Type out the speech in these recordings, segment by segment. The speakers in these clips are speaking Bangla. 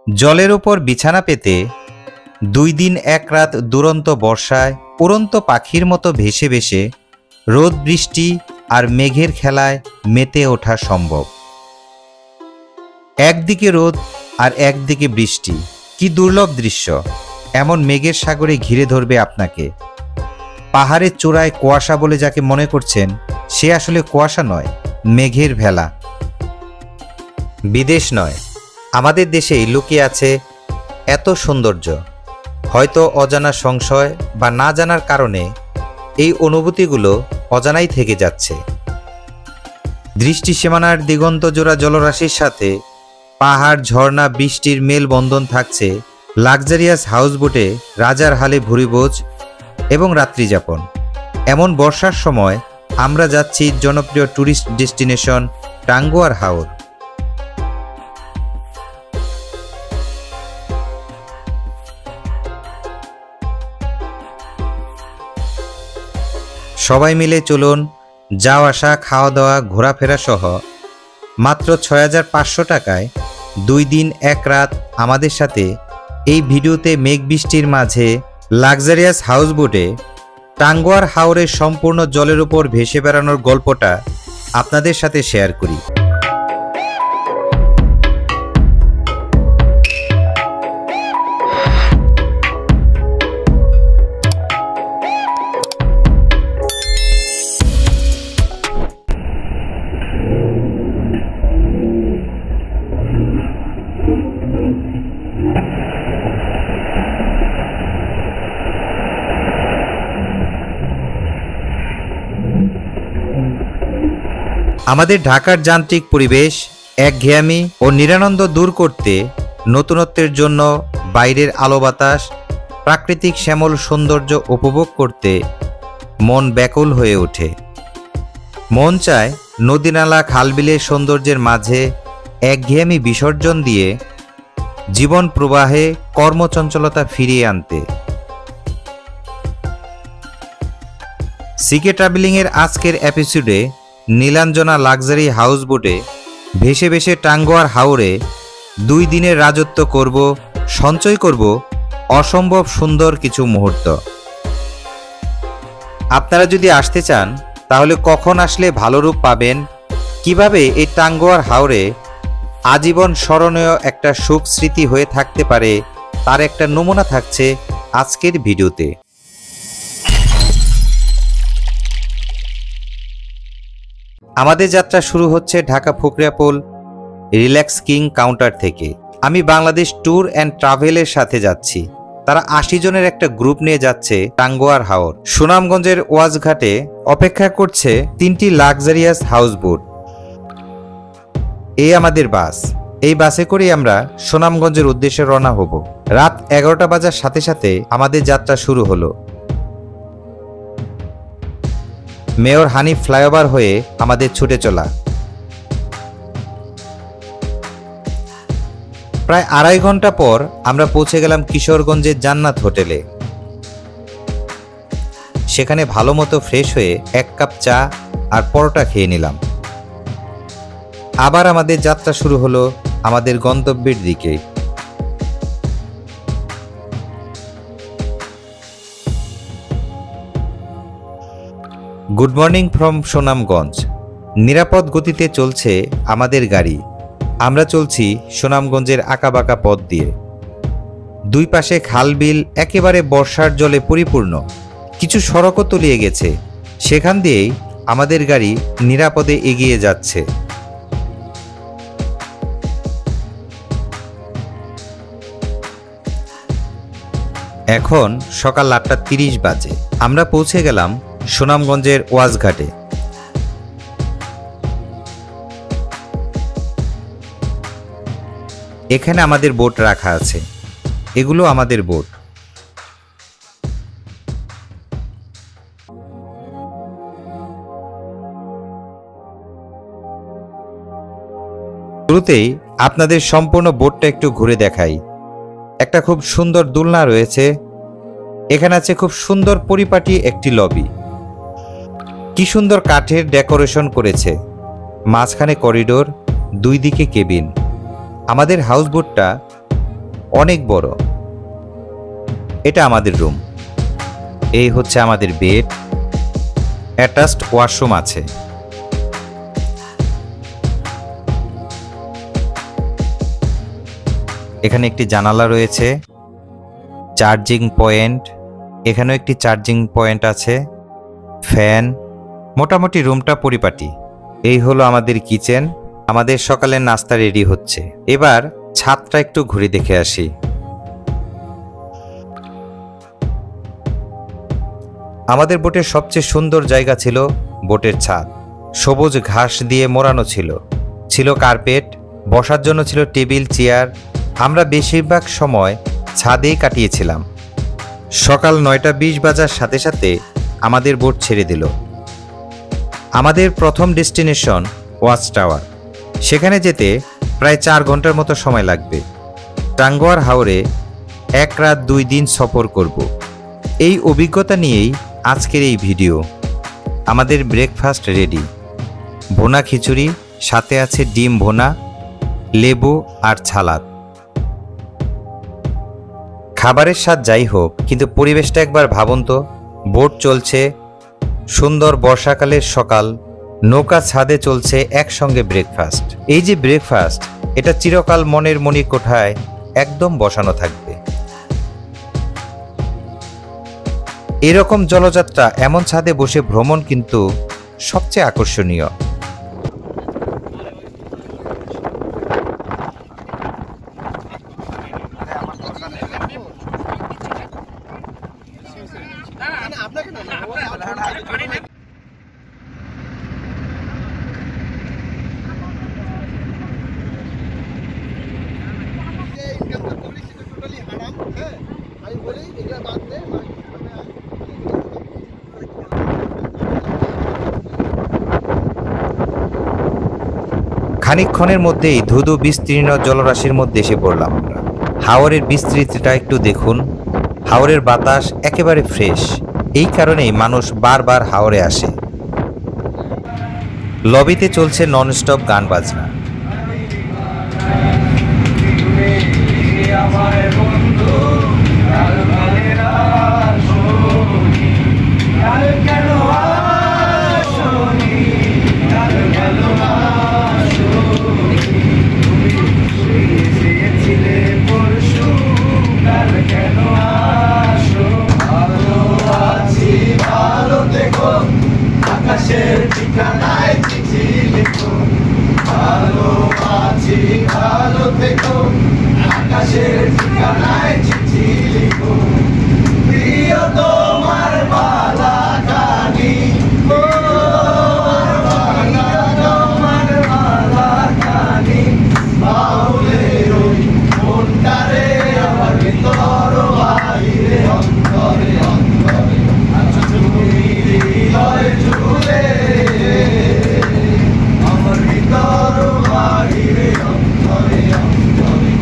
জলের ওপর বিছানা পেতে 2 দিন 1 রাত দুরন্ত বর্ষায় উড়ন্ত পাখির মতো ভেসে ভেসে রোদ বৃষ্টি আর মেঘের খেলায় মেতে ওঠা সম্ভব। একদিকে রোদ আর একদিকে বৃষ্টি, কি দুর্লভ দৃশ্য। এমন মেঘের সাগরে ঘিরে ধরবে আপনাকে। পাহাড়ের চূড়ায় কুয়াশা বলে যাকে মনে করছেন, সে আসলে কুয়াশা নয়, মেঘের ভেলা। বিদেশ নয়, আমাদের দেশেই লুকিয়ে আছে এত সৌন্দর্য। হয়তো অজানা সংশয় বা না জানার কারণে এই অনুভূতিগুলো অজানাই থেকে যাচ্ছে। দৃষ্টি সীমানার দিগন্ত জোড়া জলরাশির সাথে পাহাড়, ঝর্ণা, বৃষ্টির মেলবন্ধন থাকছে লাক্সারিয়াস হাউসবোটে রাজার হালে ভুরিভোজ এবং রাত্রিযাপন। এমন বর্ষার সময় আমরা যাচ্ছি জনপ্রিয় ট্যুরিস্ট ডেস্টিনেশন টাঙ্গুয়ার হাওর। সবাই মিলে চলুন যাওয়া আসা, খাওয়া দাওয়া, ঘোরাফেরা সহ মাত্র 6500 টাকায় 2 দিন 1 রাত আমাদের সাথে এই ভিডিওতে মেঘ বৃষ্টির মাঝে লাক্সারিয়াস হাউসবোটে টাঙ্গুয়ার হাওরের সম্পূর্ণ জলের উপর ভেসে বেড়ানোর গল্পটা আপনাদের সাথে শেয়ার করি। আমাদের ঢাকার যান্ত্রিক পরিবেশ, একঘেয়েমি ও নিরানন্দ দূর করতে নতুনত্বের জন্য বাইরের আলো বাতাস, প্রাকৃতিক শ্যামল সৌন্দর্য উপভোগ করতে মন ব্যাকুল হয়ে ওঠে। মন চায় নদী নালা খালবিলের সৌন্দর্যের মাঝে একঘেয়েমি বিসর্জন দিয়ে জীবন প্রবাহে কর্মচঞ্চলতা ফিরিয়ে আনতে। সিকে ট্রাভেলিংয়ের আজকের এপিসোডে নীলাঞ্জনা লাক্সারি হাউসবোটে ভেসে ভেসে টাঙ্গুয়ার হাওরে 2 দিনের রাজত্ব করব, সঞ্চয় করব অসম্ভব সুন্দর কিছু মুহূর্ত। আপনারা যদি আসতে চান তাহলে কখন আসলে ভালো রূপ পাবেন, কিভাবে এই টাঙ্গুয়ার হাওরে আজীবন স্মরণীয় একটা সুখ স্মৃতি হয়ে থাকতে পারে, তার একটা নমুনা থাকছে আজকের ভিডিওতে। আমাদের যাত্রা শুরু হচ্ছে ঢাকা ফুকরিয়াপুল রিল্যাক্স কিং কাউন্টার থেকে। আমি বাংলাদেশ ট্যুর অ্যান্ড ট্রাভেলের সাথে যাচ্ছি। তারা 80 জনের একটা গ্রুপ নিয়ে যাচ্ছে টাঙ্গুয়ার হাওর। সুনামগঞ্জের ওয়াজঘাটে অপেক্ষা করছে 3টি লাক্সারিয়াস হাউসবোট। এই আমাদের বাস। এই বাসে করেই আমরা সুনামগঞ্জের উদ্দেশ্যে রওনা হব। রাত 11টা বাজার সাথে সাথে আমাদের যাত্রা শুরু হলো। মেয়র হানিফ ফ্লাইওভার হয়ে আমাদের ছুটে চলা। প্রায় 2.5 ঘন্টা পর আমরা পৌঁছে গেলাম কিশোরগঞ্জের জান্নাত হোটেলে। সেখানে ভালো মতো ফ্রেশ হয়ে 1 কাপ চা আর পরোটা খেয়ে নিলাম। আবার আমাদের যাত্রা শুরু হলো আমাদের গন্তব্যের দিকে। Good morning from Sunamganj. নিরাপদ গতিতে চলছে আমাদের গাড়ি। আমরা চলছি সুনামগঞ্জের আঁকাবাঁকা পথ দিয়ে। 2 পাশে খাল বিল একেবারে বর্ষার জলে পরিপূর্ণ। কিছু সড়কও তলিয়ে গেছে, সেখান দিয়েই আমাদের গাড়ি নিরাপদে এগিয়ে যাচ্ছে। এখন সকাল 8:30 বাজে। আমরা পৌঁছে গেলাম সুনামগঞ্জের ওয়াজঘাটে। এখানে আমাদের বোট রাখা আছে। এগুলো আমাদের বোট। শুরুতেই আপনাদের সম্পূর্ণ বোটটা একটু ঘুরে দেখাই। একটা খুব সুন্দর দোলনা রয়েছে। এখানে আছে খুব সুন্দর পরিপাটি একটি লবি। কি সুন্দর কাঠের ডেকোরেশন করেছে। মাঝখানে করিডোর, 2 দিকে কেবিন। আমাদের হাউসবোটটা অনেক বড়। এটা আমাদের রুম। এই হচ্ছে আমাদের বেড, অ্যাটাচড ওয়াশরুম আছে। এখানে একটি জানালা রয়েছে, চার্জিং পয়েন্ট, এখানেও একটি চার্জিং পয়েন্ট আছে, ফ্যান। মোটামুটি রুমটা পরিপাটি। এই হলো আমাদের কিচেন। আমাদের সকালের নাস্তা রেডি হচ্ছে। এবার ছাদটা একটু ঘুরে দেখে আসি। আমাদের বোটের সবচেয়ে সুন্দর জায়গা ছিল বোটের ছাদ। সবুজ ঘাস দিয়ে মোড়ানো ছিল, ছিল কার্পেট, বসার জন্য ছিল টেবিল, চেয়ার। আমরা বেশিরভাগ সময় ছাদেই কাটিয়েছিলাম। সকাল 9:20 বাজার সাথে সাথে আমাদের বোট ছেড়ে দিল। আমাদের প্রথম ডেস্টিনেশন ওয়াচ টাওয়ার। সেখানে যেতে প্রায় 4 ঘন্টার মতো সময় লাগবে। টাঙ্গুয়ার হাওরে 1 রাত 2 দিন সফর করব। এই অভিজ্ঞতা নিয়েই আজকের এই ভিডিও। আমাদের ব্রেকফাস্ট রেডি। ভুনা খিচুড়ি, সাথে আছে ডিম ভুনা, লেবু আর সালাদ। খাবারের স্বাদ যাই হোক, কিন্তু পরিবেশটা একবার ভাবুন তো। বোট চলছে, সুন্দর বর্ষাকালের সকাল, নৌকা ছাদে চলছে, একসঙ্গে ব্রেকফাস্ট। এই যে ব্রেকফাস্ট, এটা চিরকাল মনের মণিকোঠায় একদম বসানো থাকবে। এরকম জলযাত্রা, এমন ছাদে বসে ভ্রমণ কিন্তু সবচেয়ে আকর্ষণীয়। খানিকক্ষণের মধ্যেই ধুধু বিস্তীর্ণ জলরাশির মধ্যে এসে পড়লাম আমরা। হাওরের বিস্তৃতিটা একটু দেখুন। হাওরের বাতাস একেবারে ফ্রেশ। এই কারণেই মানুষ বারবার হাওরে আসে। লবিতে চলছে ননস্টপ গান বাজনা। আকাশের ঠিকানায় চিঠি লিখো, ভালো আছি ভালো থেকো। আকাশের ঠিকানায় চিঠি লিখো, প্রিয় তোমার বালা কানি, তোমার বালা কানি। বাউলের ওই মনটারে আমার ভিতর বাইরে, অন্তরে অন্তরে তুমি হৃদয় জুড়ে, আমার ভিতর বাহিরে, অন্তরে অন্তরে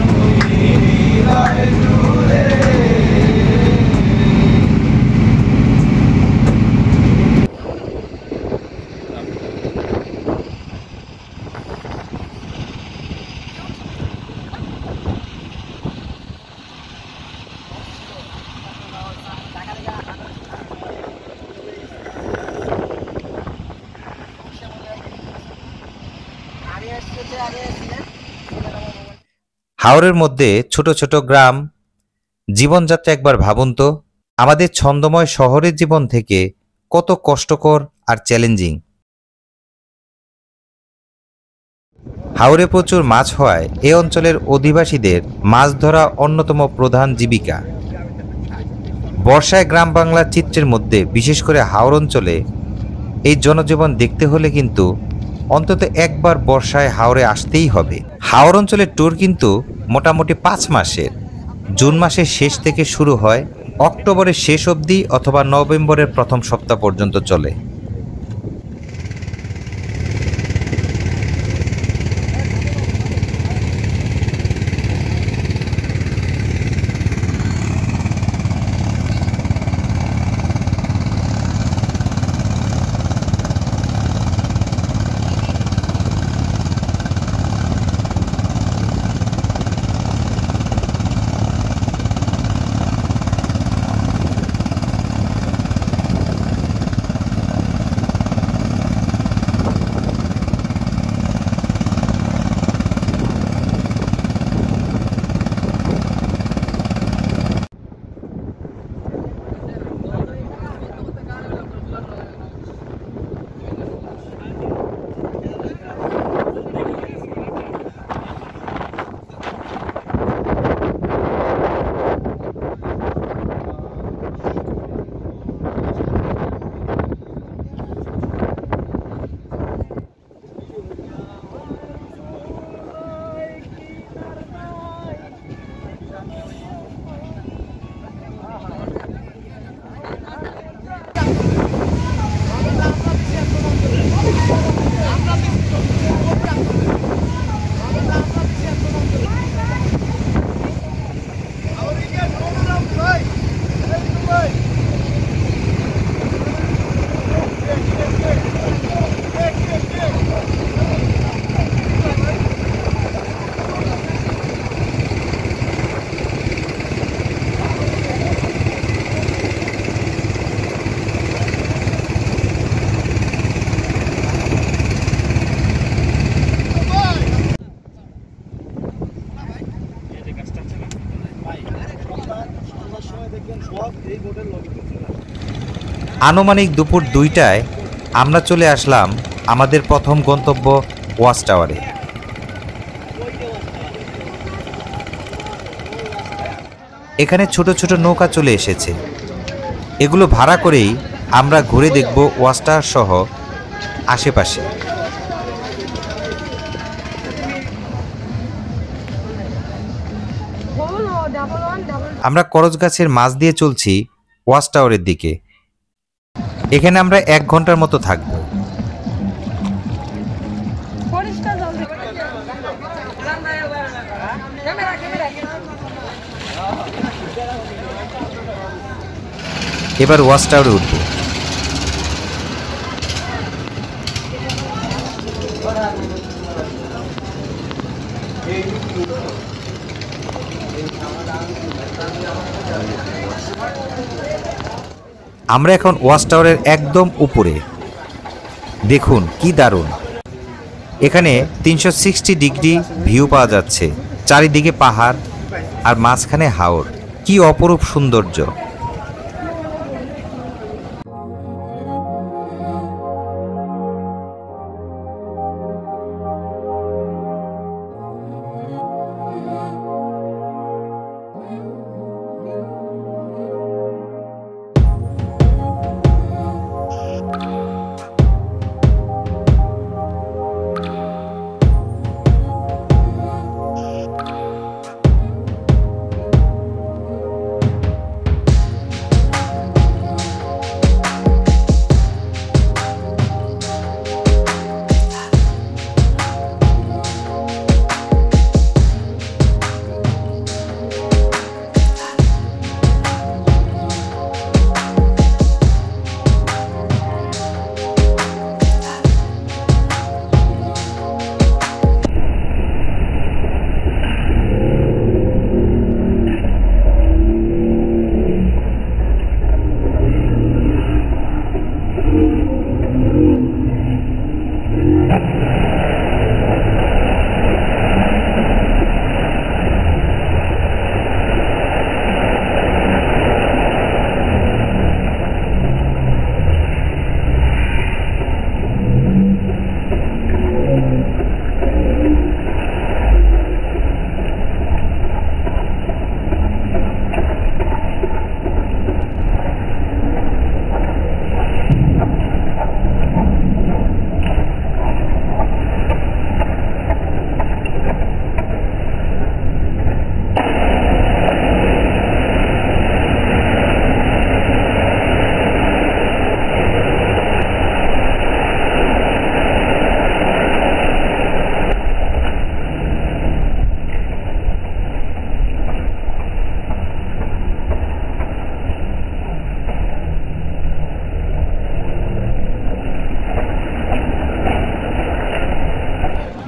তুমি হৃদয় জুড়ে। হাওরের মধ্যে ছোট ছোট গ্রাম, জীবনযাত্রা একবার ভাবুন তো। আমাদের ছন্দময় শহরের জীবন থেকে কত কষ্টকর আর চ্যালেঞ্জিং। হাওরে প্রচুর মাছ হওয়ায় এ অঞ্চলের অধিবাসীদের মাছ ধরা অন্যতম প্রধান জীবিকা। বর্ষায় গ্রাম বাংলার চিত্রের মধ্যে, বিশেষ করে হাওর অঞ্চলে এই জনজীবন দেখতে হলে কিন্তু অন্তত একবার বর্ষায় হাওরে আসতেই হবে। হাওর অঞ্চলের ট্যুর কিন্তু মোটামুটি 5 মাসের। জুন মাসের শেষ থেকে শুরু হয়, অক্টোবরের শেষ অবধি অথবা নভেম্বরের প্রথম সপ্তাহ পর্যন্ত চলে। আনুমানিক দুপুর 2টায় আমরা চলে আসলাম আমাদের প্রথম গন্তব্য ওয়াচ টাওয়ারে। এখানে ছোট ছোট নৌকা চলে এসেছে, এগুলো ভাড়া করেই আমরা ঘুরে দেখব ওয়াচ টাওয়ার সহ আশেপাশে। আমরা করজগাছের মাছ দিয়ে চলছি ওয়াচ টাওয়ারের দিকে। এখানে আমরা 1 ঘন্টার মতো থাকব। এবার ওয়াচ টাওয়ারে উঠব। আমরা এখন ওয়াচ টাওয়ারের একদম উপরে। দেখুন কি দারুণ, এখানে 360 ডিগ্রি ভিউ পাওয়া যাচ্ছে। চারিদিকে পাহাড় আর মাঝখানে হাওর, কি অপরূপ সৌন্দর্য।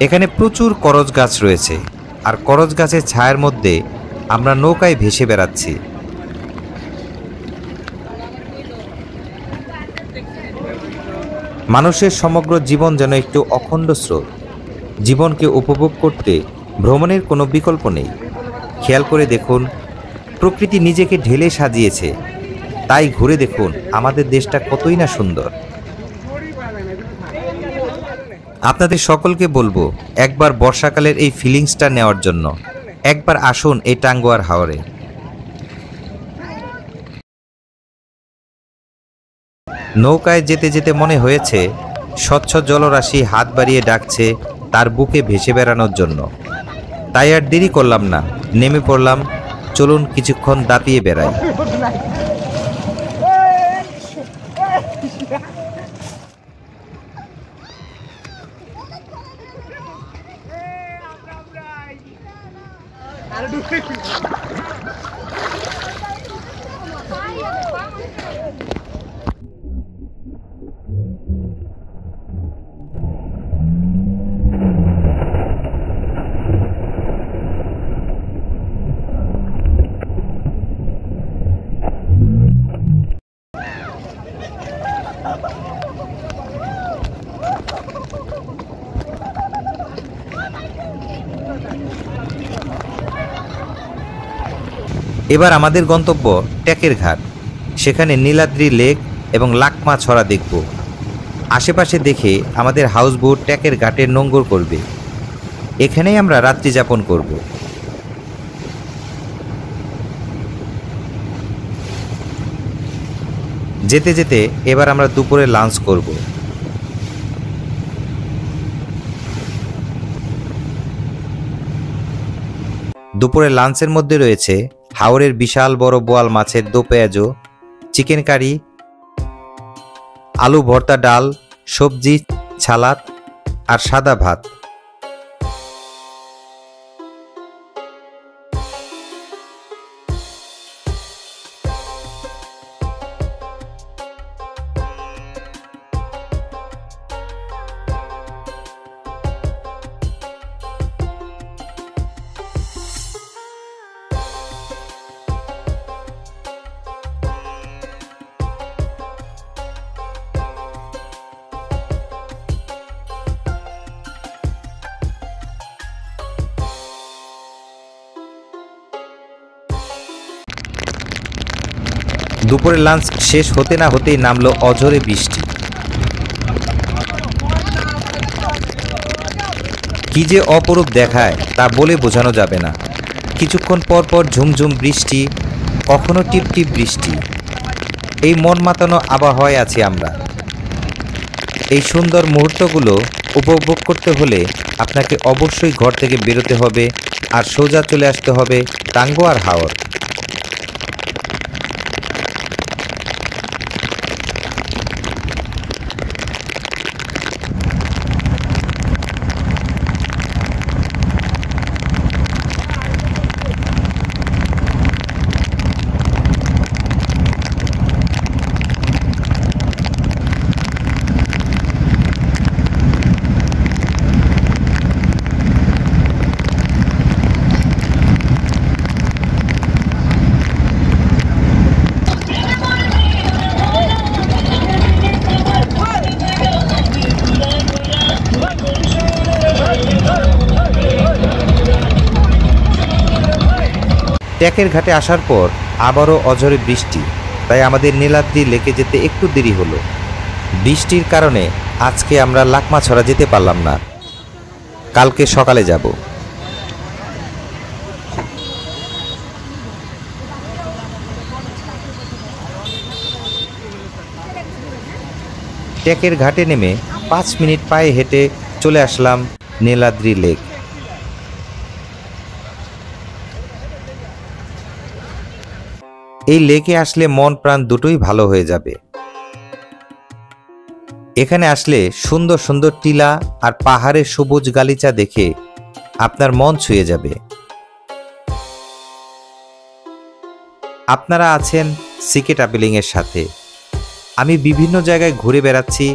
এখানে প্রচুর করজ গাছ রয়েছে, আর করজ গাছের ছায়ার মধ্যে আমরা নৌকায় ভেসে বেড়াচ্ছি। মানুষের সমগ্র জীবন যেন একটু অখণ্ড স্রোত। জীবনকে উপভোগ করতে ভ্রমণের কোনো বিকল্প নেই। খেয়াল করে দেখুন, প্রকৃতি নিজেকে ঢেলে সাজিয়েছে, তাই ঘুরে দেখুন আমাদের দেশটা কতই না সুন্দর। আপনাদের সকলকে বলবো একবার বর্ষাকালের এই ফিলিংসটা নেওয়ার জন্য। একবার আসুন এই টাঙ্গুয়ার হাওরে। নৌকায় যেতে যেতে মনে হয়েছে স্বচ্ছ জলরাশি হাত বাড়িয়ে ডাকছে তার বুকে ভেসে বেড়ানোর জন্য। তাই আর দেরি করলাম না, নেমে পড়লাম। চলুন কিছুক্ষণ দাপিয়ে বেড়াই। এবার আমাদের গন্তব্য ট্যাকের ঘাট। সেখানে নীলাদ্রি লেক এবং লাকমা ছড়া দেখব। আশেপাশে দেখে আমাদের হাউসবোট ট্যাকের ঘাটে নোঙ্গর করবে। এখানেই আমরা রাত্রি যাপন করব। যেতে যেতে এবার আমরা দুপুরে লাঞ্চ করব। দুপুরে লাঞ্চের মধ্যে রয়েছে হাওরের বিশাল বড় বোয়াল মাছের দো পেঁয়াজো, চিকেন কারি, আলু ভর্তা, ডাল, সবজি, সালাদ আর সাদা ভাত। দুপুরে লাঞ্চ শেষ হতে না হতেই নামলো অঝরে বৃষ্টি। কি যে অপরূপ দেখায় তা বলে বোঝানো যাবে না। কিছুক্ষণ পর পর ঝুমঝুম বৃষ্টি, কখনো টিপটিপ বৃষ্টি। এই মন মাতানো আবহাওয়ায় আছি আমরা। এই সুন্দর মুহূর্তগুলো উপভোগ করতে হলে আপনাকে অবশ্যই ঘর থেকে বেরোতে হবে আর সোজা চলে আসতে হবে টাঙ্গুয়ার হাওর। ট্যাকের ঘাটে আসার পর আবারও অঝরে বৃষ্টি, তাই আমাদের নীলাদ্রি লেকে যেতে একটু দেরি হলো। বৃষ্টির কারণে আজকে আমরা লাকমা ছড়া যেতে পারলাম না, কালকে সকালে যাব। ট্যাকের ঘাটে নেমে 5 মিনিট পায়ে হেঁটে চলে আসলাম নীলাদ্রি লেক। এই লেকে আসলে মন প্রাণ দুটোই ভালো হয়ে যাবে। এখানে আসলে সুন্দর সুন্দর টিলা আর পাহাড়ের সবুজ গালিচা দেখে আপনার মন ছুঁয়ে যাবে। আপনারা আছেন সিকে ট্রাভেলিং এর সাথে। আমি বিভিন্ন জায়গায় ঘুরে বেড়াচ্ছি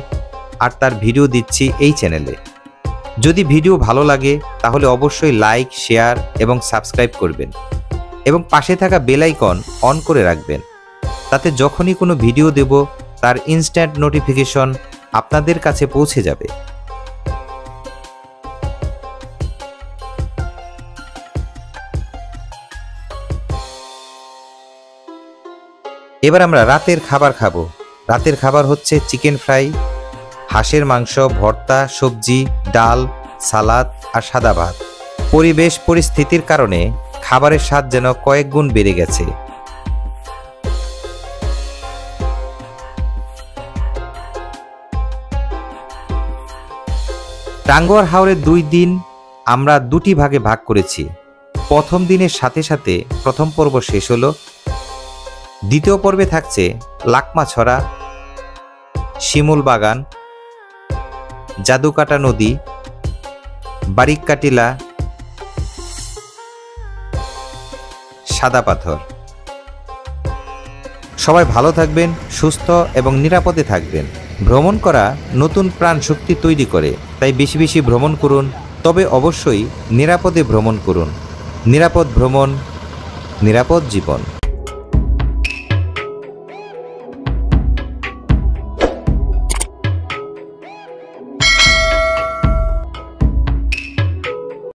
আর তার ভিডিও দিচ্ছি এই চ্যানেলে। যদি ভিডিও ভালো লাগে তাহলে অবশ্যই লাইক, শেয়ার এবং সাবস্ক্রাইব করবেন এবং পাশে থাকা বেল আইকন অন করে রাখবেন। তাতে যখনই কোনো ভিডিও দেব তার ইনস্ট্যান্ট নোটিফিকেশন আপনাদের কাছে পৌঁছে যাবে। এবার আমরা রাতের খাবার খাবো। রাতের খাবার হচ্ছে চিকেন ফ্রাই, হাঁসের মাংস, ভর্তা, সবজি, ডাল, সালাদ আর সাদা ভাত। পরিবেশ পরিস্থিতির কারণে খাবারের স্বাদ যেন কয়েক গুণ বেড়ে গেছে। টাঙ্গুয়ার হাওরের 2 দিন আমরা 2টি ভাগে ভাগ করেছি। প্রথম দিনের সাথে সাথে প্রথম পর্ব শেষ হলো। দ্বিতীয় পর্বে থাকছে লাকমা ছড়া, শিমুল বাগান, জাদুকাটা নদী, বারিক্কা টিলা, সাদা পাথর। সবাই ভালো থাকবেন, সুস্থ এবং নিরাপদে থাকবেন। ভ্রমণ করা নতুন প্রাণ শক্তি তৈরি করে, তাই বেশি বেশি ভ্রমণ করুন, তবে অবশ্যই নিরাপদে ভ্রমণ করুন। নিরাপদ ভ্রমণ, নিরাপদ জীবন।